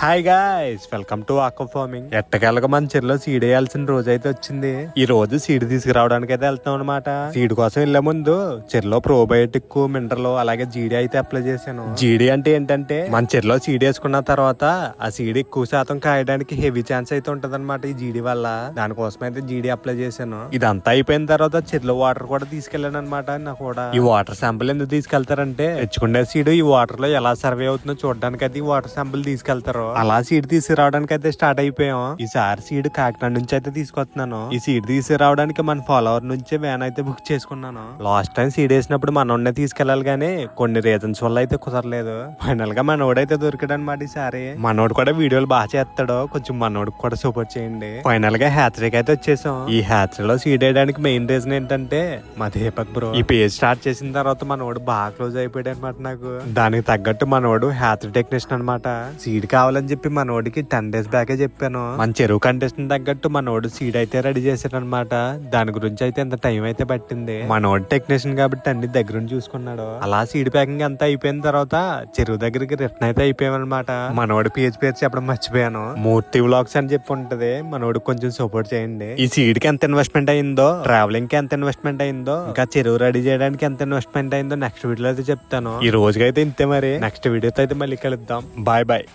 Hi guys, welcome to aqua farming. ఎట్టకేళ్ళగా మన చెరులో సీడ్ వేయాల్సిన రోజు అయితే వచ్చింది. ఈ రోజు సీడ్ తీసుకురావడానికి అయితే వెళ్తాం అనమాట. సీడ్ కోసం వెళ్లే ముందు చెరులో ప్రోబయోటిక్, మినరల్ అలాగే జీడి అయితే అప్లై చేశాను. జీడి అంటే ఏంటంటే మన చెరులో సీడ్ వేసుకున్న తర్వాత ఆ సీడ్ ఎక్కువ శాతం కాయడానికి హెవీ ఛాన్స్ అయితే ఉంటది అనమాట ఈ జీడి వల్ల. దానికోసం అయితే జీడి అప్లై చేశాను. ఇదంతా అయిపోయిన తర్వాత చెరులో వాటర్ కూడా తీసుకెళ్లాను అనమాట. నాకు కూడా ఈ వాటర్ శాంపుల్ ఎందుకు తీసుకెళ్తారంటే తెచ్చుకునే సీడ్ ఈ వాటర్ లో ఎలా సర్వే అవుతుందో చూడడానికి అయితే ఈ వాటర్ శాంపుల్ తీసుకెళ్తారు. అలా సీడ్ తీసుకురావడానికి అయితే స్టార్ట్ అయిపోయాం. ఈసారి సీడ్ కాకినాడ నుంచి అయితే తీసుకొస్తున్నాను. ఈ సీడ్ తీసుకురావడానికి మన ఫాలోవర్ నుంచే వ్యాన్ అయితే బుక్ చేసుకున్నాను. లాస్ట్ టైం సీడ్ వేసినప్పుడు మనోడినే తీసుకెళ్లాలి గానీ కొన్ని రీజన్స్ వల్ల అయితే కుదరలేదు. ఫైనల్ గా మనోడైతే దొరికాడు అనమాట. ఈసారి మనోడు కూడా వీడియోలు బాగా చేస్తాడు, కొంచెం మనోడికి కూడా సపోర్ట్ చేయండి. ఫైనల్ గా హ్యాచరీకి అయితే వచ్చేసాం. ఈ హ్యాచరీలో సీడ్ వేయడానికి మెయిన్ రీజన్ ఏంటంటే మా దీపక్ బ్రో ఈ పేజ్ స్టార్ట్ చేసిన తర్వాత మనోడు బాగా క్లోజ్ అయిపోయాడు అనమాట. నాకు దానికి తగ్గట్టు మనోడు హ్యాచరీ టెక్నీషియన్ అనమాట. సీడ్ కావాలని చెప్పి మనోడికి 10 days బ్యాకే చెప్పాను. మన చెరువు కంటెస్టెంట్ తగ్గట్టు మనోడు సీడ్ అయితే రెడీ చేశాడు అనమాట. దాని గురించి అయితే ఎంత టైం అయితే పట్టింది. మనోడు టెక్నీషియన్ కాబట్టి అన్ని దగ్గరుండి చూసుకున్నాడు. అలా సీడ్ ప్యాకింగ్ అంతా అయిపోయిన తర్వాత చెరువు దగ్గరికి రిటర్న్ అయితే అయిపోయామన్నమాట. మనోడు పేరు చెప్పడం మర్చిపోయాను. మూర్తి వ్లాగ్స్ అని చెప్పి ఉంటది. మనోడు కొంచెం సపోర్ట్ చేయండి. ఈ సీడ్ కి ఎంత ఇన్వెస్ట్మెంట్ అయిందో, ట్రావెలింగ్ కి ఎంత ఇన్వెస్ట్మెంట్ అయిందో, ఇంకా చెరువు రెడీ చేయడానికి ఎంత ఇన్వెస్ట్మెంట్ అయిందో నెక్స్ట్ వీడియోలో అయితే చెప్తాను. ఈ రోజుకైతే ఇంతే. మరి నెక్స్ట్ వీడియోతో అయితే మళ్ళీ కలుద్దాం. Bye bye.